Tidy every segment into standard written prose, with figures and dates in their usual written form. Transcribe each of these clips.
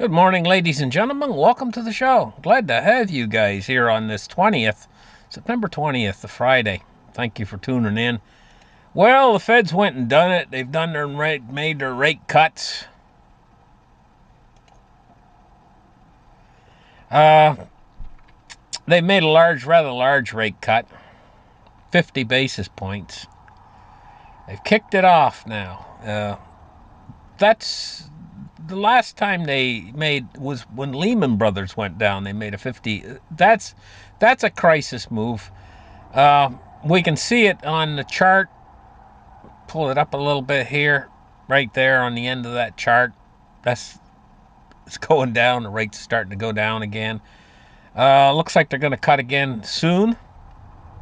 Good morning, ladies and gentlemen. Welcome to the show. Glad to have you guys here on this September 20th, the Friday. Thank you for tuning in. Well, the Feds went and done it. They've done made their rate cuts. They made a rather large rate cut, 50 basis points. They've kicked it off now. That's the last time they made was when Lehman Brothers went down. They made a 50. That's a crisis move. We can see it on the chart. Pull it up a little bit here, right there on the end of that chart. It's going down. The rate's starting to go down again. Looks like they're going to cut again soon.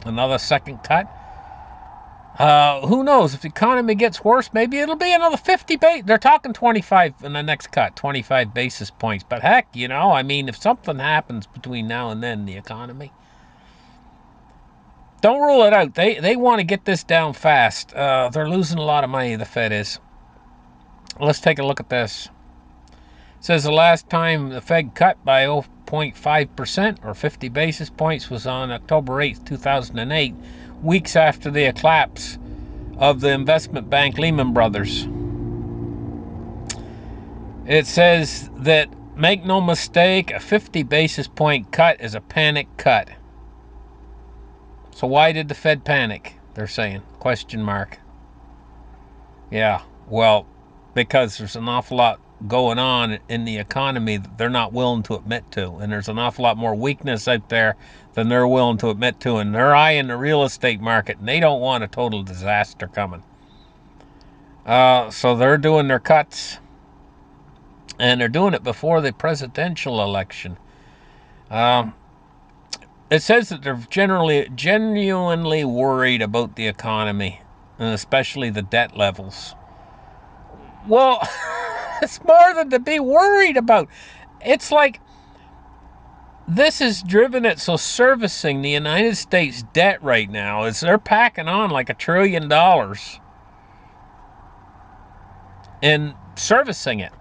Another second cut. Who knows? If the economy gets worse, maybe it'll be another 50 basis. They're talking 25 in the next cut, 25 basis points. But heck, if something happens between now and then, the economy, don't rule it out. They want to get this down fast. They're losing a lot of money, the Fed is. Let's take a look at this. It says the last time the Fed cut by 0.5% or 50 basis points was on October 8th, 2008. Weeks after the collapse of the investment bank Lehman Brothers. It says that, make no mistake, a 50 basis point cut is a panic cut. So why did the Fed panic? They're saying, question mark. Yeah, well, because there's an awful lot going on in the economy that they're not willing to admit to, and there's an awful lot more weakness out there than they're willing to admit to, and they're eyeing the real estate market, and they don't want a total disaster coming. So they're doing their cuts, and they're doing it before the presidential election. It says that they're genuinely worried about the economy, and especially the debt levels. Well, it's more than to be worried about. It's like this has driven it so servicing the United States debt right now is they're packing on like $1 trillion and servicing it.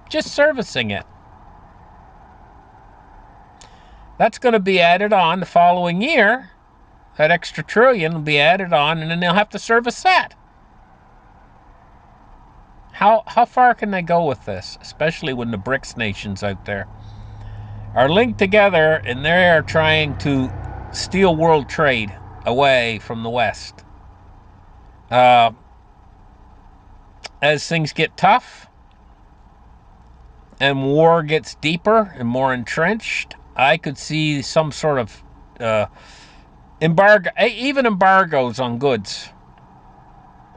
Just servicing it. That's going to be added on the following year. That extra $1 trillion will be added on, and then they'll have to service that. How far can they go with this, especially when the BRICS nations out there are linked together and they are trying to steal world trade away from the West? As things get tough and war gets deeper and more entrenched, I could see some sort of embargo, even embargoes on goods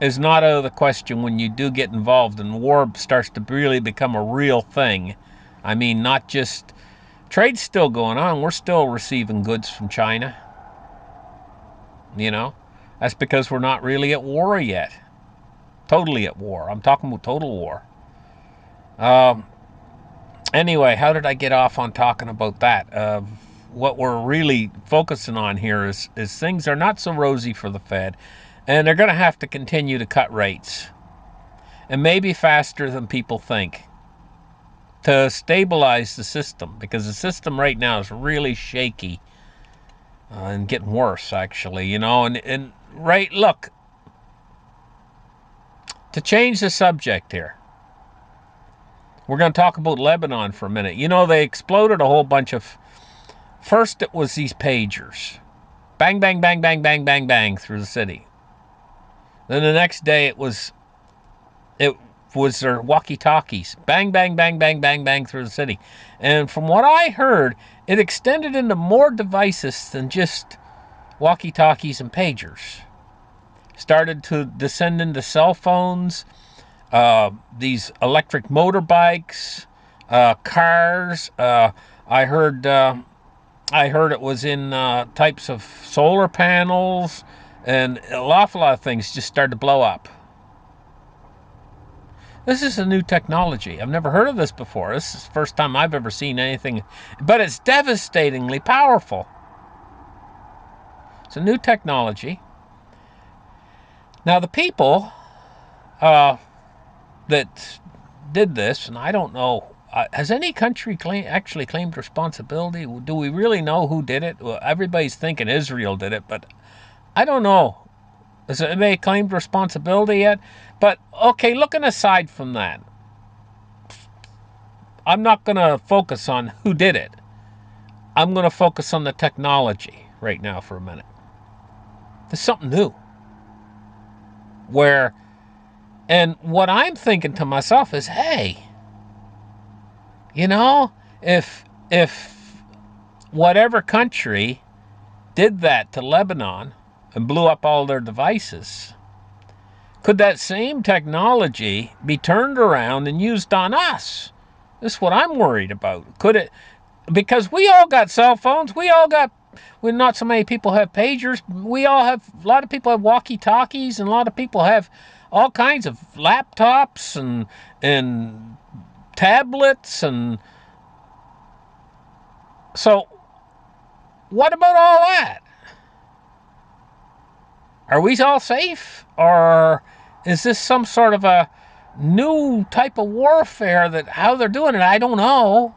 is not out of the question when you do get involved and war starts to really become a real thing. I mean, not just trade's still going on. We're still receiving goods from China. That's because we're not really at war yet. Totally at war. I'm talking about total war. Anyway, how did I get off on talking about that? What we're really focusing on here is things are not so rosy for the Fed. And they're going to have to continue to cut rates. And maybe faster than people think. To stabilize the system. Because the system right now is really shaky. And getting worse, actually. And right, look. To change the subject here. We're going to talk about Lebanon for a minute. They exploded a whole bunch of... First it was these pagers. Bang, bang, bang, bang, bang, bang, bang through the city. Then the next day it was their walkie-talkies. Bang, bang, bang, bang, bang, bang through the city. And from what I heard, it extended into more devices than just walkie-talkies and pagers. Started to descend into cell phones, these electric motorbikes, cars. I heard it was in types of solar panels. And an awful lot of things just started to blow up. This is a new technology. I've never heard of this before. This is the first time I've ever seen anything. But it's devastatingly powerful. It's a new technology. Now, the people that did this, and I don't know Has any country actually claimed responsibility? Do we really know who did it? Well, everybody's thinking Israel did it, but I don't know. Has anybody claimed responsibility yet? But, okay, looking aside from that, I'm not going to focus on who did it. I'm going to focus on the technology right now for a minute. There's something new. And what I'm thinking to myself is, hey, if whatever country did that to Lebanon and blew up all their devices, could that same technology be turned around and used on us? This is what I'm worried about. Could it? Because we all got cell phones. Not so many people have pagers. A lot of people have walkie-talkies, and a lot of people have all kinds of laptops and tablets. And so what about all that? Are we all safe? Or is this some sort of a new type of warfare that how they're doing it? I don't know.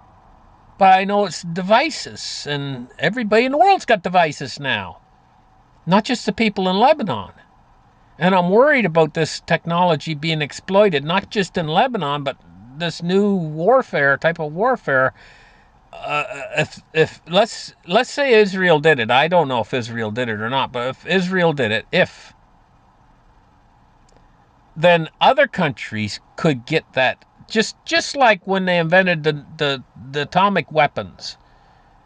But I know it's devices, and everybody in the world's got devices now. Not just the people in Lebanon. And I'm worried about this technology being exploited, not just in Lebanon, but this new type of warfare. If let's say Israel did it. I don't know if Israel did it or not, but if Israel did it, then other countries could get that. Just like when they invented the atomic weapons.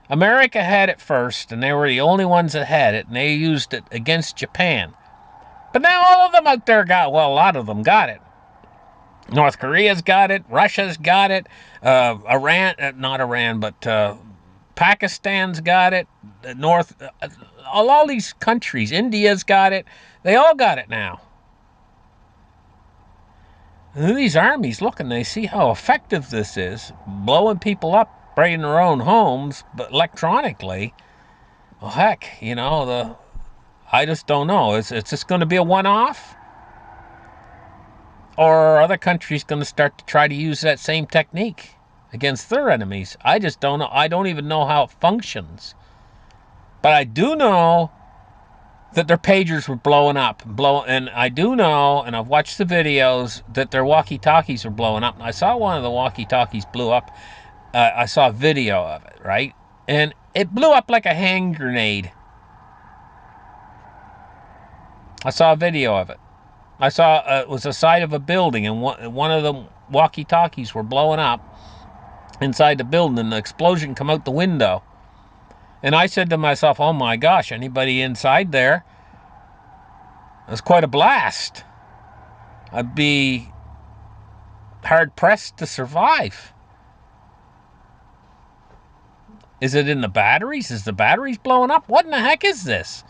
America had it first, and they were the only ones that had it, and they used it against Japan. But now all of them out there a lot of them got it. North Korea's got it, Russia's got it, Pakistan's got it, all these countries, India's got it, they all got it now. And these armies look and they see how effective this is, blowing people up right in their own homes, but electronically. Well, heck, I just don't know. Is this going to be a one-off? Or are other countries going to start to try to use that same technique against their enemies? I just don't know. I don't even know how it functions. But I do know that their pagers were blowing up. And I do know, and I've watched the videos, that their walkie-talkies were blowing up. I saw one of the walkie-talkies blew up. I saw a video of it, right? And it blew up like a hand grenade. I saw a video of it. I saw it was the side of a building, and one of the walkie-talkies were blowing up inside the building, and the explosion come out the window. And I said to myself, oh my gosh, anybody inside there? It's quite a blast. I'd be hard-pressed to survive. Is it in the batteries? Is the batteries blowing up? What in the heck is this?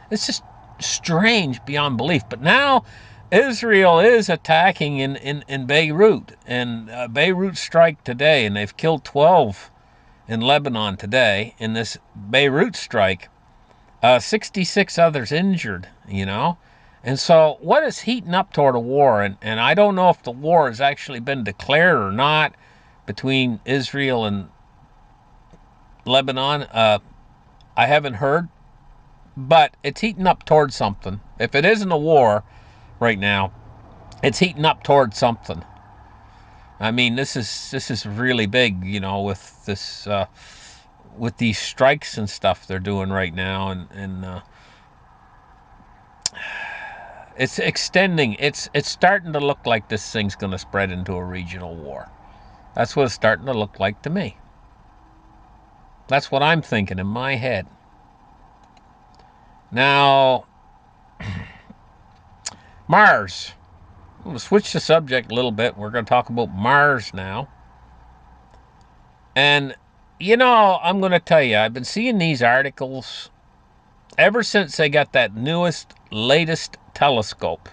It's just strange beyond belief. But now Israel is attacking in Beirut. And Beirut strike today, and they've killed 12 in Lebanon today in this Beirut strike. 66 others injured, And so what is heating up toward a war? And I don't know if the war has actually been declared or not between Israel and Lebanon. I haven't heard. But it's heating up towards something. If it isn't a war right now, it's heating up towards something. I mean, this is really big, with this with these strikes and stuff they're doing right now, and it's extending. It's starting to look like this thing's going to spread into a regional war. That's what it's starting to look like to me. That's what I'm thinking in my head. Now, Mars. We'll switch the subject a little bit. We're going to talk about Mars now. And, I'm going to tell you, I've been seeing these articles ever since they got that latest telescope.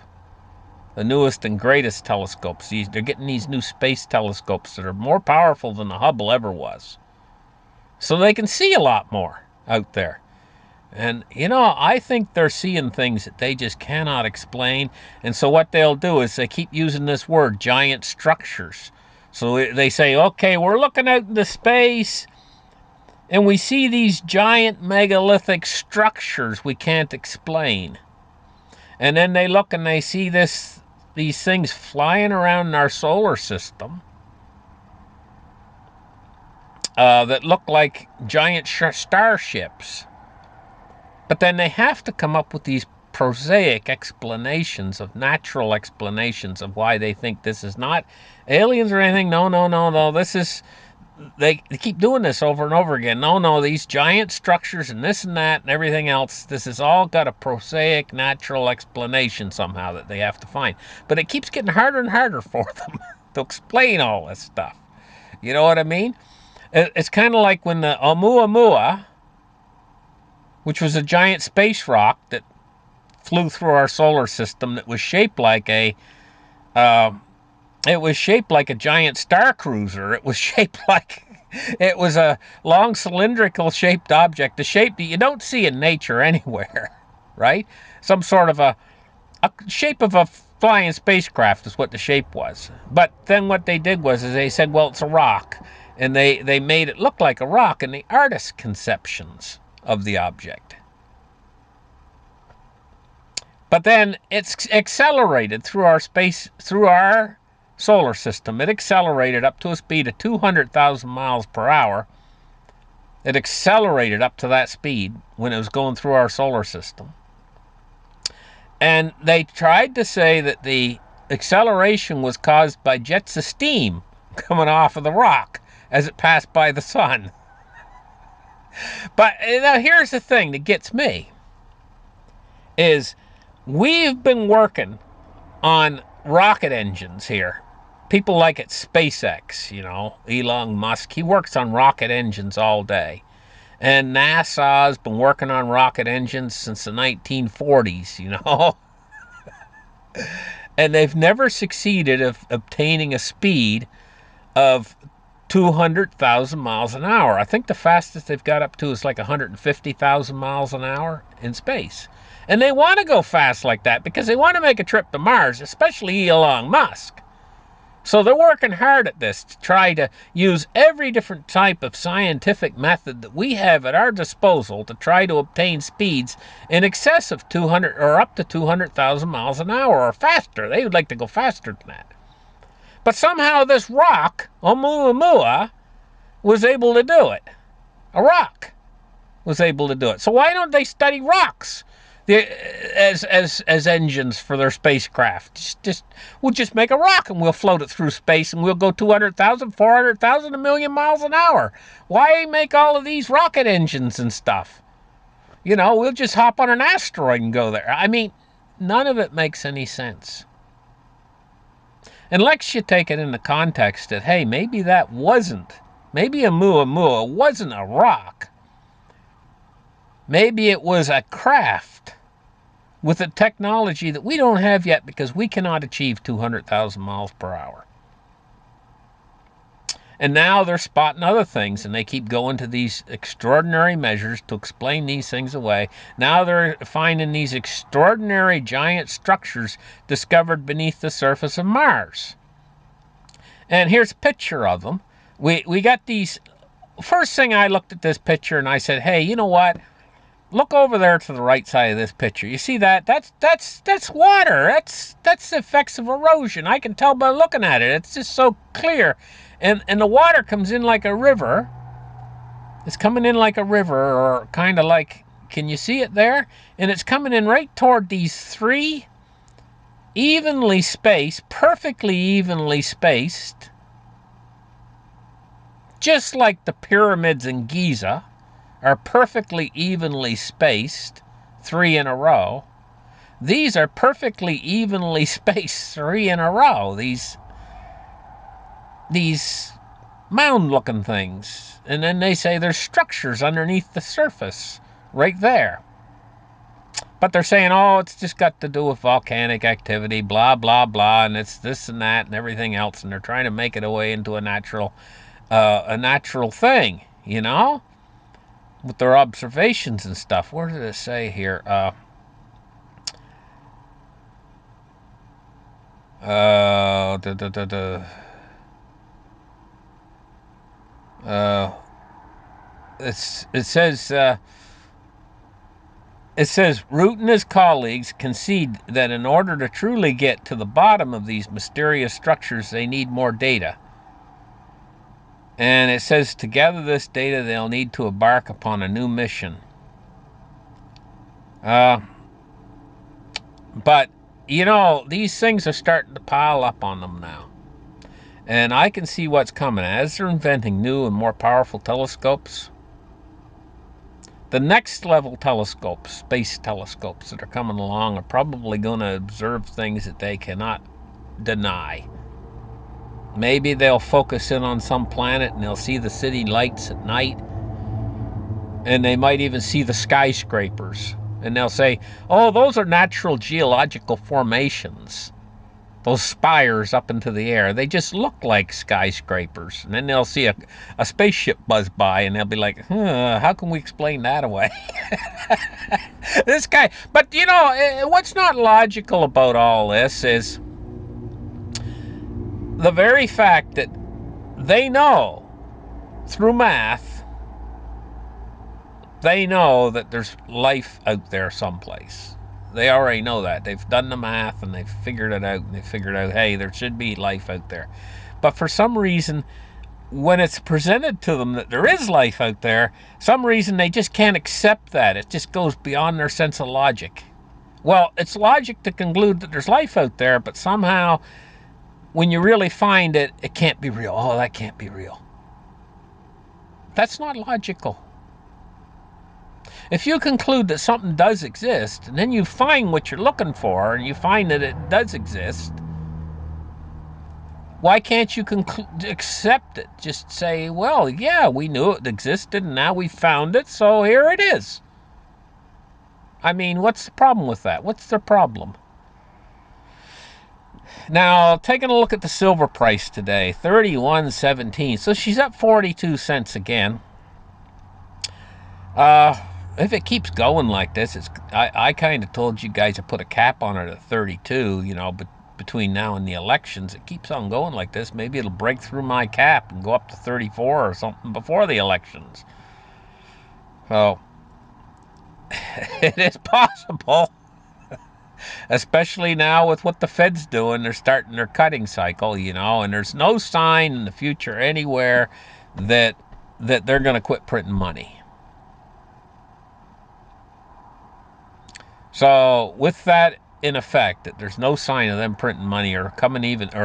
The newest and greatest telescopes. They're getting these new space telescopes that are more powerful than the Hubble ever was. So they can see a lot more out there. And, I think they're seeing things that they just cannot explain. And so what they'll do is they keep using this word, giant structures. So they say, okay, we're looking out into space, and we see these giant megalithic structures we can't explain. And then they look and they see these things flying around in our solar system that look like giant starships. But then they have to come up with these prosaic explanations, of natural explanations of why they think this is not aliens or anything. No. This is, they keep doing this over and over again. No, these giant structures and this and that and everything else, this has all got a prosaic natural explanation somehow that they have to find. But it keeps getting harder and harder for them to explain all this stuff. You know what I mean? It's kind of like when the Oumuamua, which was a giant space rock that flew through our solar system that was shaped like a giant star cruiser. It was shaped like, it was a long cylindrical shaped object, the shape that you don't see in nature anywhere, right? Some sort of a shape of a flying spacecraft is what the shape was. But then what they did was is they said, well, it's a rock. And they made it look like a rock in the artist's conceptions of the object. But then it's accelerated through our solar system. It accelerated up to a speed of 200,000 miles per hour. It accelerated up to that speed when it was going through our solar system. And they tried to say that the acceleration was caused by jets of steam coming off of the rock as it passed by the sun. But now here's the thing that gets me, is we've been working on rocket engines here. People like at SpaceX, Elon Musk, he works on rocket engines all day. And NASA's been working on rocket engines since the 1940s, And they've never succeeded of obtaining a speed of 200,000 miles an hour. I think the fastest they've got up to is like 150,000 miles an hour in space. And they want to go fast like that because they want to make a trip to Mars, especially Elon Musk. So they're working hard at this to try to use every different type of scientific method that we have at our disposal to try to obtain speeds in excess of 200 or up to 200,000 miles an hour or faster. They would like to go faster than that. But somehow this rock, Oumuamua, was able to do it. A rock was able to do it. So why don't they study rocks as engines for their spacecraft? We'll just make a rock and we'll float it through space and we'll go 200,000, 400,000, a million miles an hour. Why make all of these rocket engines and stuff? We'll just hop on an asteroid and go there. I mean, none of it makes any sense. Unless you take it in the context that, hey, maybe Oumuamua wasn't a rock. Maybe it was a craft with a technology that we don't have yet because we cannot achieve 200,000 miles per hour. And now they're spotting other things, and they keep going to these extraordinary measures to explain these things away. Now they're finding these extraordinary giant structures discovered beneath the surface of Mars. And here's a picture of them. We got these. First thing, I looked at this picture and I said, hey, you know what? Look over there to the right side of this picture. You see that? That's water. That's the effects of erosion. I can tell by looking at it. It's just so clear. And the water comes in like a river. It's coming in like a river, or kind of like, can you see it there? And it's coming in right toward these three evenly spaced, perfectly evenly spaced, just like the pyramids in Giza are perfectly evenly spaced, 3 in a row. These are perfectly evenly spaced, 3 in a row. These mound-looking things. And then they say there's structures underneath the surface right there. But they're saying, oh, it's just got to do with volcanic activity, blah, blah, blah, and it's this and that and everything else. And they're trying to make it away into a natural thing, with their observations and stuff. Where did it say here? Uh, it says Root and his colleagues concede that in order to truly get to the bottom of these mysterious structures, they need more data. And it says to gather this data, they'll need to embark upon a new mission. But, you know, these things are starting to pile up on them now. And I can see what's coming. As they're inventing new and more powerful telescopes, the next level telescopes, space telescopes that are coming along, are probably going to observe things that they cannot deny. Maybe they'll focus in on some planet and they'll see the city lights at night. And they might even see the skyscrapers. And they'll say, oh, those are natural geological formations. Those spires up into the air, they just look like skyscrapers. And then they'll see a spaceship buzz by and they'll be like, how can we explain that away? This guy. But, you know, what's not logical about all this is the very fact that they know through math, they know that there's life out there someplace. They already know that. They've done the math and they've figured it out. And they figured out, hey, there should be life out there. But for some reason, when it's presented to them that there is life out there, some reason they just can't accept that. It just goes beyond their sense of logic. Well, it's logic to conclude that there's life out there, but somehow when you really find it, it can't be real. Oh, that can't be real. That's not logical. If you conclude that something does exist, and then you find what you're looking for, and you find that it does exist, why can't you accept it? Just say, well, yeah, we knew it existed, and now we found it, so here it is. I mean, what's the problem with that? What's the problem? Now, taking a look at the silver price today, 31.17. So she's up 42 cents again. If it keeps going like this, I kind of told you guys to put a cap on it at 32, you know, but between now and the elections, it keeps on going like this. Maybe it'll break through my cap and go up to 34 or something before the elections. So, it is possible, especially now with what the Fed's doing. They're starting their cutting cycle, you know, and there's no sign in the future anywhere that they're going to quit printing money. So with that in effect, that there's no sign of them printing money or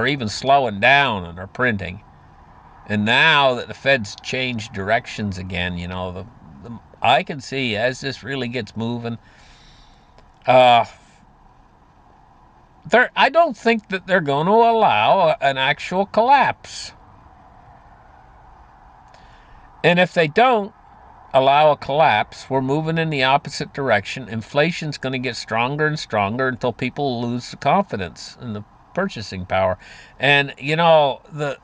even slowing down on their printing, and now that the Fed's changed directions again, you know, I can see as this really gets moving, I don't think that they're going to allow an actual collapse. And if they don't allow a collapse, we're moving in the opposite direction. Inflation's going to get stronger and stronger until people lose the confidence in the purchasing power. And, you know, the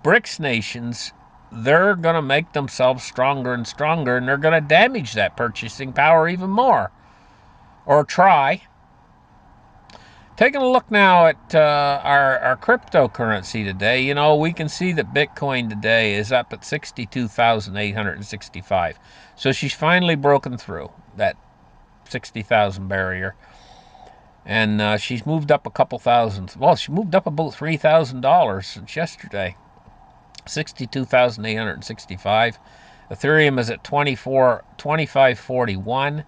BRICS nations, they're going to make themselves stronger and stronger, and they're going to damage that purchasing power even more. Or try. Taking a look now at our cryptocurrency today, you know, we can see that Bitcoin today is up at 62,865. So she's finally broken through that 60,000 barrier. And she's moved up a couple thousand. Well, she moved up about $3,000 since yesterday. 62,865. Ethereum is at 25.41.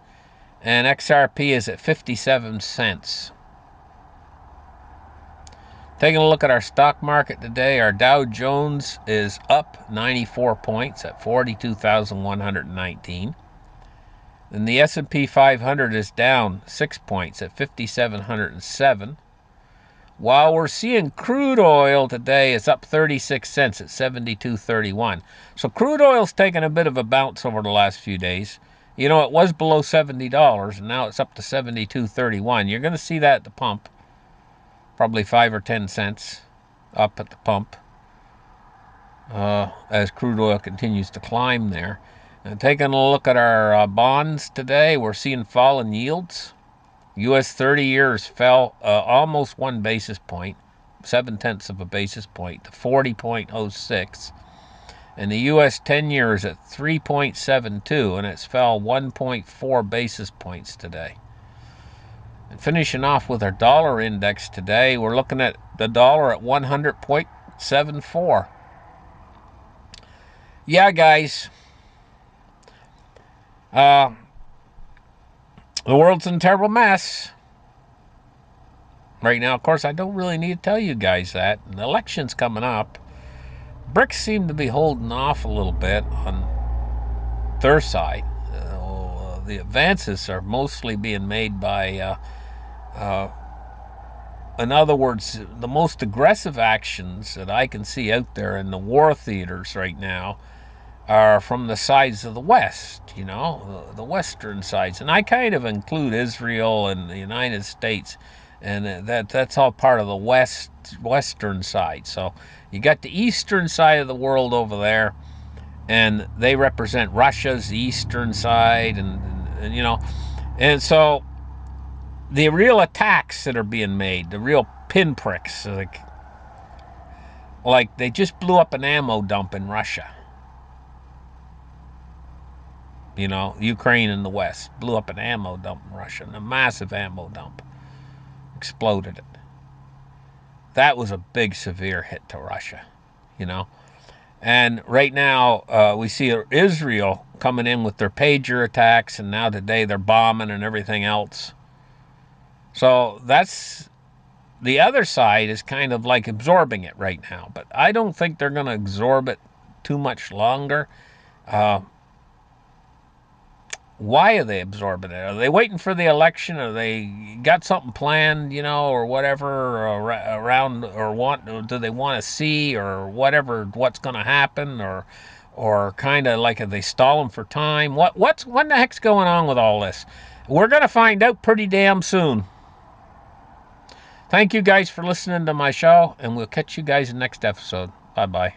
And XRP is at 57 cents. Taking a look at our stock market today, our Dow Jones is up 94 points at 42,119. And the S&P 500 is down 6 points at 5,707. While we're seeing crude oil today is up 36 cents at 72.31. So crude oil's taken a bit of a bounce over the last few days. You know, it was below $70, and now it's up to 72.31. You're going to see that at the pump. Probably 5 or 10 cents up at the pump as crude oil continues to climb there. And taking a look at our bonds today, we're seeing falling yields. U.S. 30 years fell almost 1 basis point, 0.7 of a basis point, to 40.06. and the U.S. 10-year is at 3.72, and it's fell 1.4 basis points today. And finishing off with our dollar index today, we're looking at the dollar at 100.74. Yeah, guys. The world's in a terrible mess right now. Of course, I don't really need to tell you guys that. The election's coming up. BRICS seem to be holding off a little bit on their side. The advances are mostly being made by, in other words, the most aggressive actions that I can see out there in the war theaters right now are from the sides of the West, the Western sides. And I kind of include Israel and the United States, and that's all part of the Western side. So you got the Eastern side of the world over there, and they represent Russia's eastern side, and so the real attacks that are being made, the real pinpricks, like they just blew up an ammo dump in Russia. Ukraine and the West blew up an ammo dump in Russia, a massive ammo dump. Exploded it. That was a big, severe hit to Russia, And right now, we see Israel coming in with their pager attacks, and now today they're bombing and everything else. So that's the other side is kind of like absorbing it right now. But I don't think they're going to absorb it too much longer. Why are they absorbing it? Are they waiting for the election? Or they got something planned, or whatever around, or do they want to see, or whatever, what's going to happen, or kind of like, are they stalling for time? What the heck's going on with all this? We're going to find out pretty damn soon. Thank you guys for listening to my show, and we'll catch you guys in the next episode. Bye-bye.